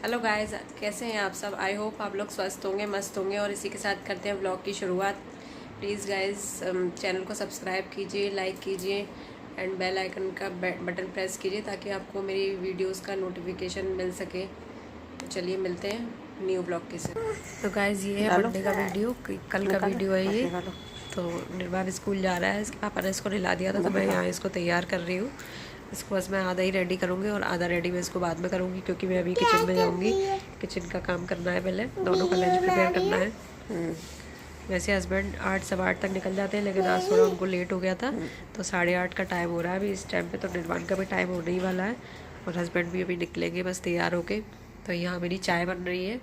Hello guys, कैसे हैं आप सब। आई होप आप लोग स्वस्थ होंगे, मस्त होंगे। और इसी के साथ करते हैं व्लॉग की शुरुआत। प्लीज़ गाइस, चैनल को सब्सक्राइब कीजिए, लाइक कीजिए एंड बेल आइकन का बटन प्रेस कीजिए ताकि आपको मेरी वीडियोस का नोटिफिकेशन मिल सके। तो चलिए मिलते हैं न्यू ब्लॉग के साथ। तो गाइस, ये है मंडे का वीडियो, कल का वीडियो है ये। तो निर्वाण स्कूल जा रहा है, इसके पापा ने इसको नहला दिया था, तो मैं यहाँ इसको तैयार कर रही हूँ। इसको बस मैं आधा ही रेडी करूँगी और आधा रेडी मैं इसको बाद में करूँगी, क्योंकि मैं अभी किचन में जाऊँगी। किचन का काम करना है, पहले दोनों का लंच प्रिपेयर करना है। वैसे हस्बैंड 8 सवा 8 तक निकल जाते हैं, लेकिन आज थोड़ा उनको लेट हो गया था, तो 8:30 का टाइम हो रहा है अभी इस टाइम पे। तो निर्वाण का भी टाइम होने ही वाला है और हस्बैंड भी अभी निकलेंगे बस तैयार होके। तो यहाँ मेरी चाय बन रही है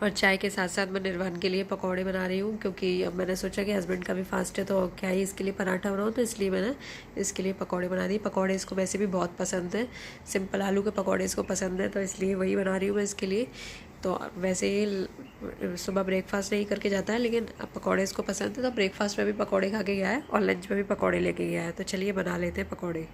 और चाय के साथ साथ मैं निर्वाण के लिए पकौड़े बना रही हूँ, क्योंकि अब मैंने सोचा कि हस्बैंड का भी फास्ट है तो क्या ही इसके लिए पराठा बनाऊँ, तो इसलिए मैंने इसके लिए पकौड़े बना दिए। पकौड़े इसको वैसे भी बहुत पसंद है, सिंपल आलू के पकौड़े इसको पसंद है, तो इसलिए वही बना रही हूँ मैं इसके लिए। तो वैसे ही सुबह ब्रेकफास्ट नहीं करके जाता है, लेकिन अब पकौड़े इसको पसंद है, तो ब्रेकफास्ट में भी पकौड़े खा के गया है और लंच में भी पकौड़े लेके गया है। तो चलिए बना लेते हैं पकौड़े।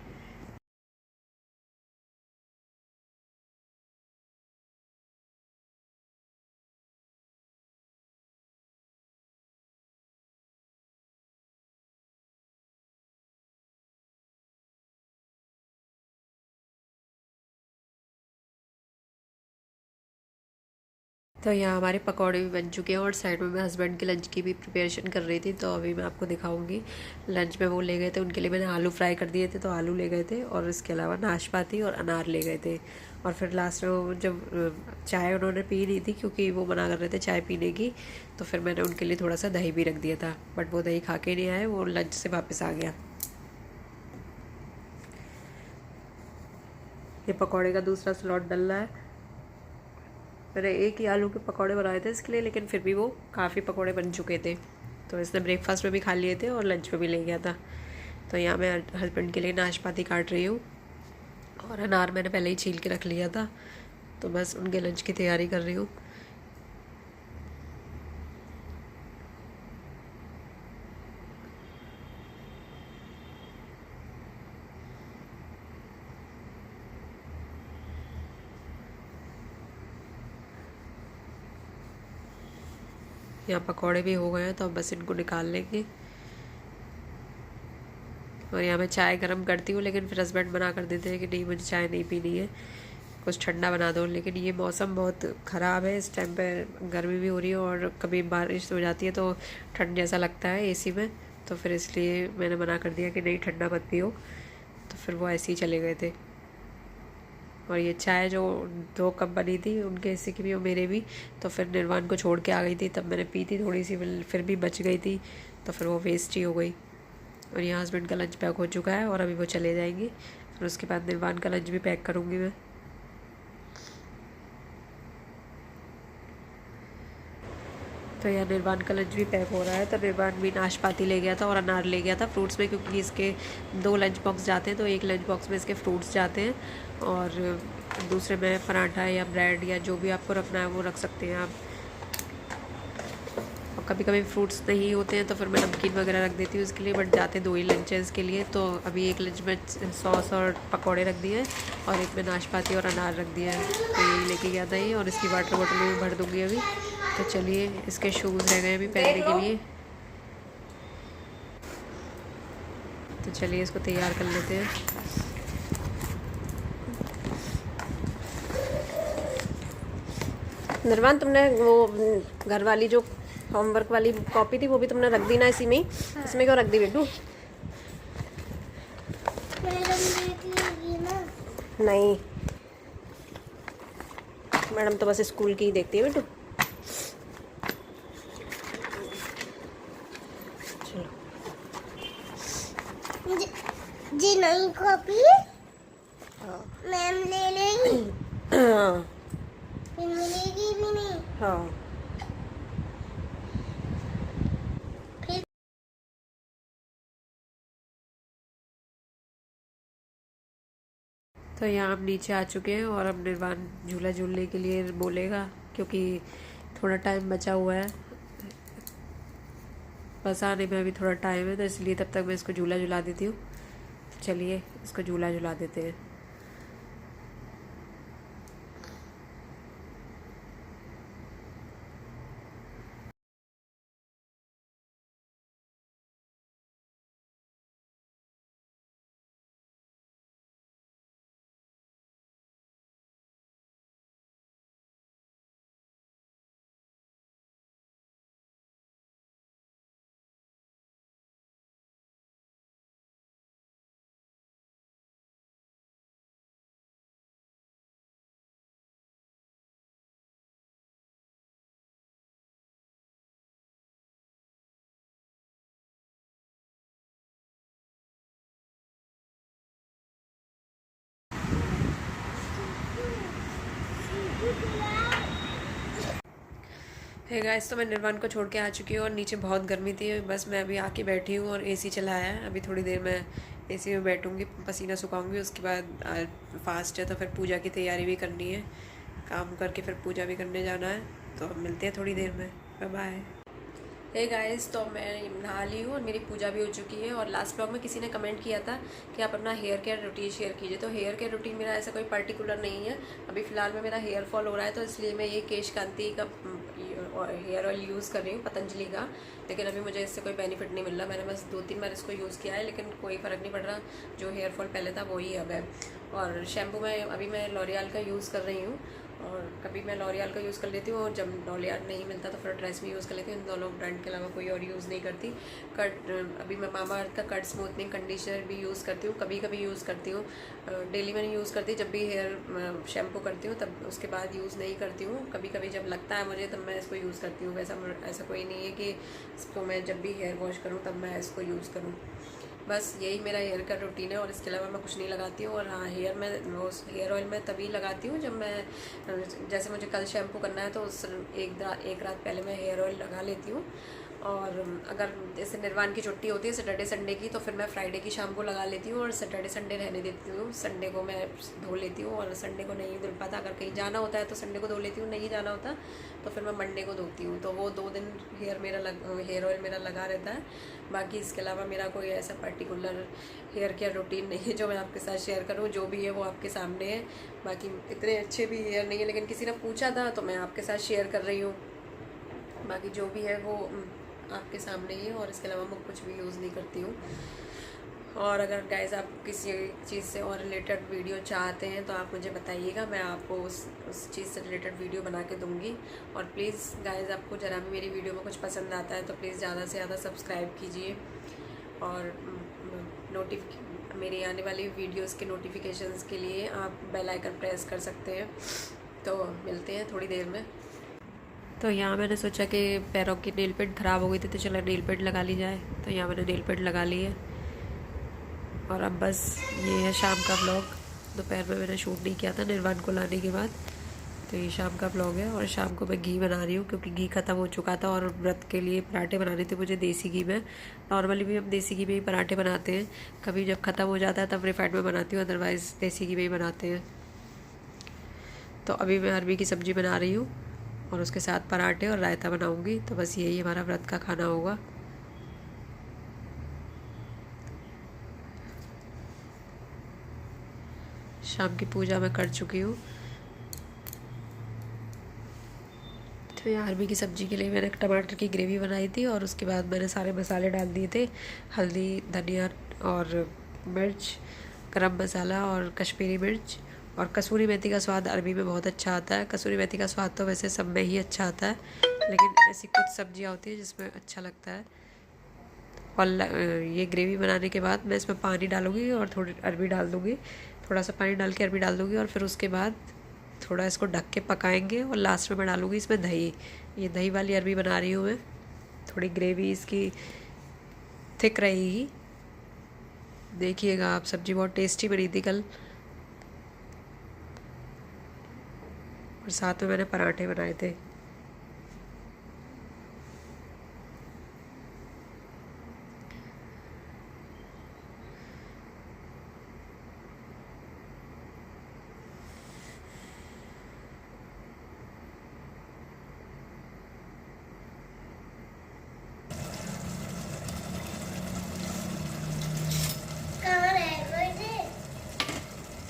तो यहाँ हमारे पकौड़े भी बन चुके हैं और साइड में मैं हस्बैंड के लंच की भी प्रिपरेशन कर रही थी, तो अभी मैं आपको दिखाऊंगी। लंच में वो ले गए थे, उनके लिए मैंने आलू फ्राई कर दिए थे, तो आलू ले गए थे और इसके अलावा नाशपाती और अनार ले गए थे। और फिर लास्ट में जब चाय उन्होंने पी नहीं थी, क्योंकि वो मना कर रहे थे चाय पीने की, तो फिर मैंने उनके लिए थोड़ा सा दही भी रख दिया था, बट वो दही खा के नहीं आए, वो लंच से वापस आ गया। ये पकौड़े का दूसरा स्लॉट डल रहा है। मैंने एक ही आलू के पकौड़े बनाए थे इसके लिए, लेकिन फिर भी वो काफ़ी पकौड़े बन चुके थे, तो इसने ब्रेकफास्ट में भी खा लिए थे और लंच में भी ले गया था। तो यहाँ मैं हस्बैंड के लिए नाशपाती काट रही हूँ और अनार मैंने पहले ही छील के रख लिया था, तो बस उनके लंच की तैयारी कर रही हूँ। यहाँ पकौड़े भी हो गए हैं, तो अब बस इनको निकाल लेंगे। और यहाँ मैं चाय गर्म करती हूँ, लेकिन फिर हस्बैंड मना कर देते हैं कि नहीं, मुझे चाय नहीं पीनी है, कुछ ठंडा बना दो। लेकिन ये मौसम बहुत ख़राब है, इस टाइम पे गर्मी भी हो रही है और कभी बारिश हो जाती है तो ठंड जैसा लगता है एसी में, तो फिर इसलिए मैंने मना कर दिया कि नहीं, ठंडा मत पियो। तो फिर वो ऐसे ही चले गए थे। और ये चाय जो 2 कप बनी थी, उनके हिस्से की भी और मेरे भी, तो फिर निर्वाण को छोड़ के आ गई थी, तब मैंने पी थी थोड़ी सी, फिर भी बच गई थी, तो फिर वो वेस्ट ही हो गई। और यहाँ हस्बैंड का लंच पैक हो चुका है और अभी वो चले जाएंगे, फिर उसके बाद निर्वाण का लंच भी पैक करूँगी मैं। तो यहाँ निर्वाण का लंच भी पैक हो रहा है। तो निर्वाण भी नाशपाती ले गया था और अनार ले गया था फ्रूट्स में, क्योंकि इसके 2 लंच बॉक्स जाते हैं, तो एक लंच बॉक्स में इसके फ्रूट्स जाते हैं और दूसरे में पराठा या ब्रेड या जो भी आपको रखना है वो रख सकते हैं आप। और कभी कभी फ्रूट्स नहीं होते हैं तो फिर मैं नमकीन वगैरह रख देती हूँ इसके लिए, बट जाते 2 ही लंच है इसके लिए। तो अभी एक लंच में सॉस और पकौड़े रख दिए हैं और एक में नाशपाती और अनार रख दिया है, तो यही लेके गया था ये। और इसकी वाटर बॉटल में भी भर दूँगी अभी। तो चलिए, इसके शूज़ रह गए अभी पहनने के लिए, तो चलिए इसको तैयार कर लेते हैं। निर्वाण, तुमने वो घर वाली जो होमवर्क वाली कॉपी थी वो भी तुमने रख दी ना इसी में ही? हाँ। इसमें क्यों रख दी बेटू? नहीं, मैडम तो बस स्कूल की ही देखती है बेटू। चलो जी नई कॉपी मैम ले लेगी। हाँ, फिर मिलेगी भी नहीं। हाँ। फिर तो यहाँ हम नीचे आ चुके हैं और अब निर्वाण झूला झूलने के लिए बोलेगा, क्योंकि थोड़ा टाइम बचा हुआ है, बस आने में अभी थोड़ा टाइम है, तो इसलिए तब तक मैं इसको झूला झुला देती हूँ। चलिए इसको झूला झुला देते हैं। हे गाइस, तो मैं निर्वाण को छोड़ के आ चुकी हूँ और नीचे बहुत गर्मी थी। बस मैं अभी आके बैठी हूँ और एसी चलाया है। अभी थोड़ी देर मैं एसी में बैठूँगी, पसीना सुखाऊंगी। उसके बाद फास्ट है तो फिर पूजा की तैयारी भी करनी है। काम करके फिर पूजा भी करने जाना है। तो मिलते हैं थोड़ी देर में। Bye bye. हे गाइस, तो मैं नहा ली हूँ और मेरी पूजा भी हो चुकी है। और लास्ट ब्लॉग में किसी ने कमेंट किया था कि आप अपना हेयर केयर रूटीन शेयर कीजिए। तो हेयर केयर रूटीन मेरा ऐसा कोई पर्टिकुलर नहीं है। अभी फ़िलहाल में मेरा हेयर फॉल हो रहा है, तो इसलिए मैं ये केश कांति का हेयर ऑयल यूज़ कर रही हूँ, पतंजलि का। लेकिन अभी मुझे इससे कोई बेनिफिट नहीं मिल रहा। मैंने बस 2-3 बार इसको यूज़ किया है, लेकिन कोई फ़र्क नहीं पड़ रहा। जो हेयर फॉल पहले था वही अब है। और शैम्पू में अभी मैं लॉरियल का यूज़ कर रही हूँ। और कभी मैं लॉरियल का यूज़ कर लेती हूँ, और जब लॉरियल नहीं मिलता तो फिर ड्रेस में यूज़ कर लेती हूँ। इन दोनों ब्रांड के अलावा कोई और यूज़ नहीं करती। कट अभी मैं मामा अर्थ का कट स्मूथनिंग कंडीशनर भी यूज़ करती हूँ, कभी कभी यूज़ करती हूँ। डेली में नहीं यूज़ करती, जब भी हेयर शैम्पू करती हूँ तब उसके बाद यूज़ नहीं करती हूँ। कभी कभी जब लगता है मुझे तब मैं इसको यूज़ करती हूँ। वैसा ऐसा कोई नहीं है कि इसको मैं जब भी हेयर वॉश करूँ तब मैं इसको यूज़ करूँ। बस यही मेरा हेयर का रूटीन है, और इसके अलावा मैं कुछ नहीं लगाती हूँ। और हाँ, हेयर ऑयल मैं तभी लगाती हूँ जब मैं, जैसे मुझे कल शैम्पू करना है तो उस एक रात पहले मैं हेयर ऑयल लगा लेती हूँ। और अगर जैसे निर्वाण की छुट्टी होती है सैटरडे संडे की, तो फिर मैं फ्राइडे की शाम को लगा लेती हूँ और सैटरडे संडे रहने देती हूँ। संडे को मैं धो लेती हूँ, और संडे को नहीं धुल पाता, अगर कहीं जाना होता है तो संडे को धो लेती हूँ, नहीं जाना होता तो फिर मैं मंडे को धोती हूँ। तो वो 2 दिन हेयर ऑयल मेरा लगा रहता है। बाकी इसके अलावा मेरा कोई ऐसा पर्टिकुलर हेयर केयर रूटीन नहीं है जो मैं आपके साथ शेयर करूँ। जो भी है वो आपके सामने है। बाकी इतने अच्छे भी हेयर नहीं है, लेकिन किसी ने पूछा था तो मैं आपके साथ शेयर कर रही हूँ। बाकी जो भी है वो आपके सामने ही है, और इसके अलावा मैं कुछ भी यूज़ नहीं करती हूँ। और अगर गाइस आप किसी चीज़ से और रिलेटेड वीडियो चाहते हैं तो आप मुझे बताइएगा, मैं आपको उस चीज़ से रिलेटेड वीडियो बना के दूँगी। और प्लीज़ गाइस, आपको ज़रा भी मेरी वीडियो में कुछ पसंद आता है तो प्लीज़ ज़्यादा से ज़्यादा सब्सक्राइब कीजिए। और मेरी आने वाली वीडियोस के नोटिफिकेशंस के लिए आप बेल आइकन प्रेस कर सकते हैं। तो मिलते हैं थोड़ी देर में। तो यहाँ मैंने सोचा कि पैरों की नेल पेंट ख़राब हो गई थी, तो चलो नेल पेंट लगा ली जाए। तो यहाँ मैंने नेल पेंट लगा ली है। और अब बस ये है शाम का व्लॉग। दोपहर में मैंने शूट नहीं किया था निर्वाण को लाने के बाद। तो ये शाम का व्लॉग है। और शाम को मैं घी बना रही हूँ, क्योंकि घी ख़त्म हो चुका था और व्रत के लिए पराठे बनाने थे मुझे देसी घी में। नॉर्मली भी हम देसी घी में ही पराठे बनाते हैं, कभी जब ख़त्म हो जाता है तब रिफाइंड में बनाती हूँ, अदरवाइज़ देसी घी में ही बनाते हैं। तो अभी मैं अरबी की सब्ज़ी बना रही हूँ और उसके साथ पराठे और रायता बनाऊँगी। तो बस यही हमारा व्रत का खाना होगा। शाम की पूजा मैं कर चुकी हूँ। तो यहाँ अरबी की सब्ज़ी के लिए मैंने टमाटर की ग्रेवी बनाई थी, और उसके बाद मैंने सारे मसाले डाल दिए थे, हल्दी, धनिया और मिर्च, गरम मसाला और कश्मीरी मिर्च। और कसूरी मेथी का स्वाद अरबी में बहुत अच्छा आता है। कसूरी मेथी का स्वाद तो वैसे सब में ही अच्छा आता है, लेकिन ऐसी कुछ सब्जियाँ होती हैं जिसमें अच्छा लगता है। और ये ग्रेवी बनाने के बाद मैं इसमें पानी डालूँगी और थोड़ी अरबी डाल दूँगी। थोड़ा सा पानी डाल के अरबी डाल दूँगी, और फिर उसके बाद थोड़ा इसको ढक के पकाएंगे। और लास्ट में मैं डालूँगी इसमें दही। ये दही वाली अरबी बना रही हूँ मैं। थोड़ी ग्रेवी इसकी थिक रहेगी। देखिएगा आप, सब्ज़ी बहुत टेस्टी बनी थी कल। और साथ में मैंने पराठे बनाए थे। कहाँ रह गए थे?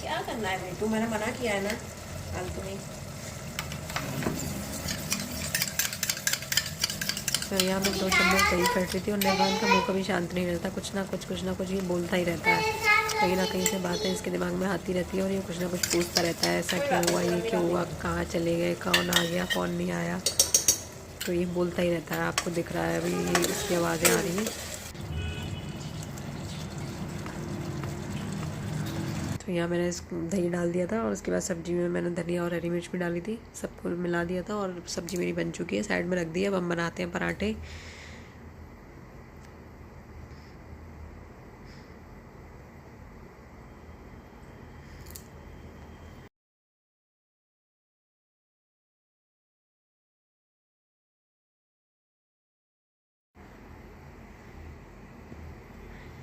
क्या करना है बेटू, मैंने मना किया है ना फालतू में। तो यहाँ मैं 2 चम्मच दही फेंट रही थी, और निर्वाण का मुँह कभी शांत नहीं रहता, कुछ ना कुछ ये बोलता ही रहता है। कहीं ना कहीं से बातें इसके दिमाग में आती रहती है, और ये कुछ ना कुछ पूछता रहता है, ऐसा क्यों हुआ, ये क्यों हुआ, कहाँ चले गए, कौन आ गया, कौन नहीं आया। तो ये बोलता ही रहता है। आपको दिख रहा है अभी ये इसकी आवाज़ें आ रही हैं। तो यहाँ मैंने इस दही डाल दिया था, और उसके बाद सब्ज़ी में मैंने धनिया और हरी मिर्च भी डाली थी, सबको मिला दिया था, और सब्ज़ी मेरी बन चुकी है, साइड में रख दी है। अब हम बनाते हैं पराठे।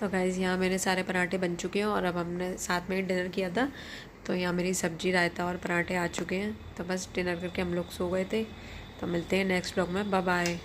तो गाइज़ यहाँ मेरे सारे पराठे बन चुके हैं और अब हमने साथ में ही डिनर किया था। तो यहाँ मेरी सब्जी, रायता और पराठे आ चुके हैं। तो बस डिनर करके हम लोग सो गए थे। तो मिलते हैं नेक्स्ट व्लॉग में। Bye bye.